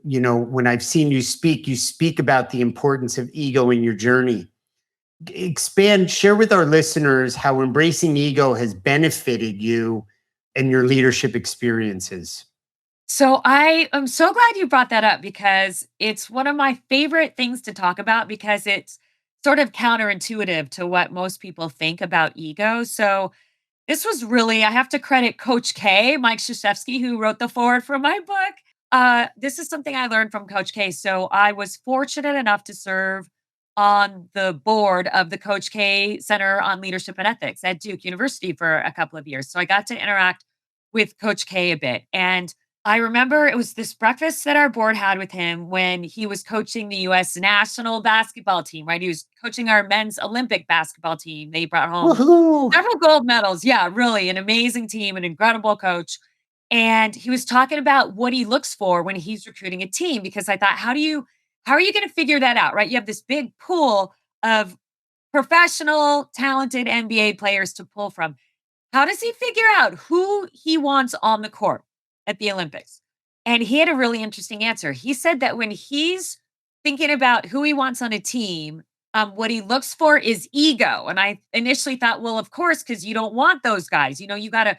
when I've seen you speak about the importance of ego in your journey. Expand, share with our listeners how embracing ego has benefited you and your leadership experiences. So I am so glad you brought that up because it's one of my favorite things to talk about because it's sort of counterintuitive to what most people think about ego. So this was really, I have to credit Coach K, Mike Krzyzewski, who wrote the foreword for my book. This is something I learned from Coach K. So I was fortunate enough to serve on the board of the Coach K Center on Leadership and Ethics at Duke University for a couple of years. So I got to interact with Coach K a bit. And I remember it was this breakfast that our board had with him when he was coaching the US national basketball team, right? He was coaching our men's Olympic basketball team. They brought home Woohoo! several gold medals. Yeah, really an amazing team, an incredible coach. And he was talking about what he looks for when he's recruiting a team because I thought, how are you going to figure that out, right? You have this big pool of professional, talented NBA players to pull from. How does he figure out who he wants on the court at the Olympics? And he had a really interesting answer. He said that when he's thinking about who he wants on a team, what he looks for is ego. And I initially thought, well, of course, because you don't want those guys. You gotta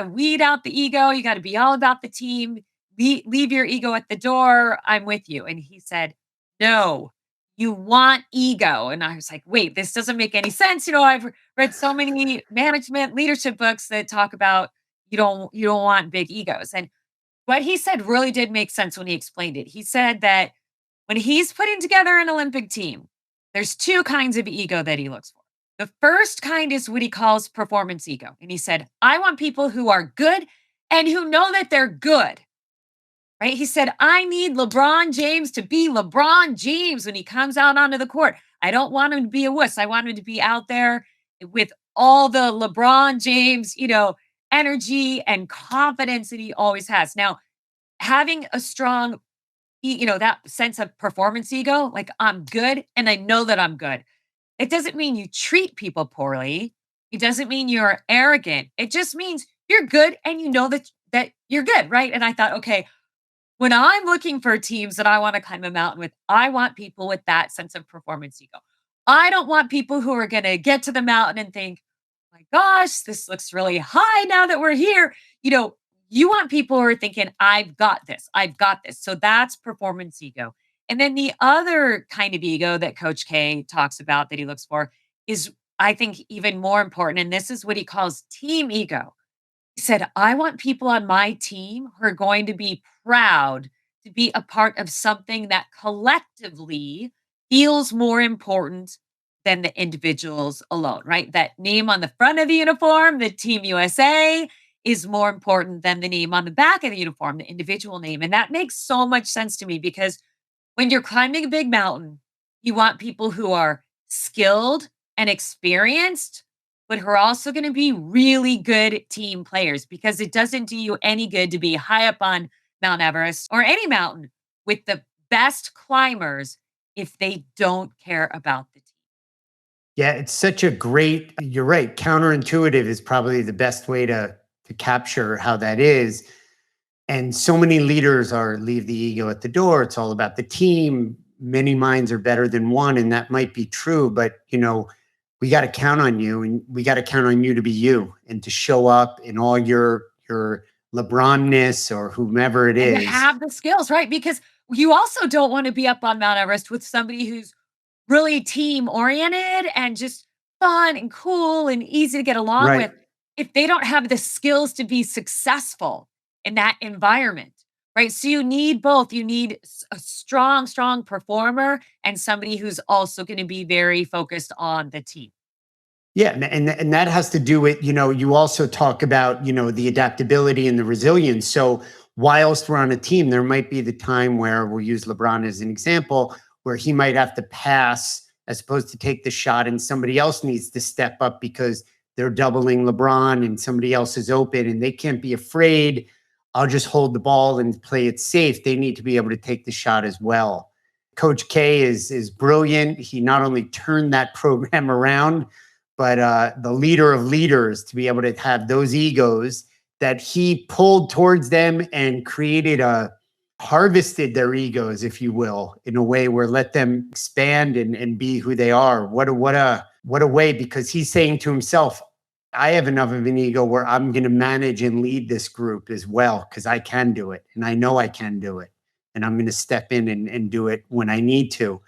weed out the ego. You gotta be all about the team. Leave your ego at the door. I'm with you. And he said, no, you want ego. And I was like, wait, this doesn't make any sense. I've read so many management leadership books that talk about you don't want big egos. And what he said really did make sense when he explained it. He said that when he's putting together an Olympic team, there's two kinds of ego that he looks for. The first kind is what he calls performance ego. And he said, I want people who are good and who know that they're good. Right? He said, I need LeBron James to be LeBron James when he comes out onto the court. I don't want him to be a wuss. I want him to be out there with all the LeBron James, energy and confidence that he always has. Now, having a strong, that sense of performance ego, like I'm good and I know that I'm good. It doesn't mean you treat people poorly. It doesn't mean you're arrogant. It just means you're good and you know that you're good, right? And I thought, okay, when I'm looking for teams that I want to climb a mountain with, I want people with that sense of performance ego. I don't want people who are going to get to the mountain and think, my gosh, this looks really high now that we're here. You want people who are thinking, I've got this. I've got this. So that's performance ego. And then the other kind of ego that Coach K talks about that he looks for is, I think, even more important. And this is what he calls team ego. He said, I want people on my team who are going to be proud to be a part of something that collectively feels more important than the individuals alone, right? That name on the front of the uniform, the Team USA, is more important than the name on the back of the uniform, the individual name. And that makes so much sense to me because when you're climbing a big mountain, you want people who are skilled and experienced, but who are also going to be really good team players because it doesn't do you any good to be high up on Mount Everest or any mountain with the best climbers if they don't care about the team. Yeah, it's such a great, you're right. Counterintuitive is probably the best way to capture how that is. And so many leaders leave the ego at the door. It's all about the team. Many minds are better than one, and that might be true, but we got to count on you, and we got to count on you to be you and to show up in all your LeBron-ness or whomever it And is. to have the skills, right? Because you also don't want to be up on Mount Everest with somebody who's really team oriented and just fun and cool and easy to get along Right. with if they don't have the skills to be successful in that environment, right? So you need both. You need a strong, strong performer and somebody who's also going to be very focused on the team. Yeah, and that has to do with, you also talk about, the adaptability and the resilience. So whilst we're on a team, there might be the time where we'll use LeBron as an example, where he might have to pass as opposed to take the shot, and somebody else needs to step up because they're doubling LeBron and somebody else is open and they can't be afraid. I'll just hold the ball and play it safe. They need to be able to take the shot as well. Coach K is brilliant. He not only turned that program around, but the leader of leaders, to be able to have those egos that he pulled towards them and created a harvested their egos, if you will, in a way where let them expand and be who they are. What a way, because he's saying to himself, I have enough of an ego where I'm going to manage and lead this group as well because I can do it and I know I can do it. And I'm going to step in and do it when I need to.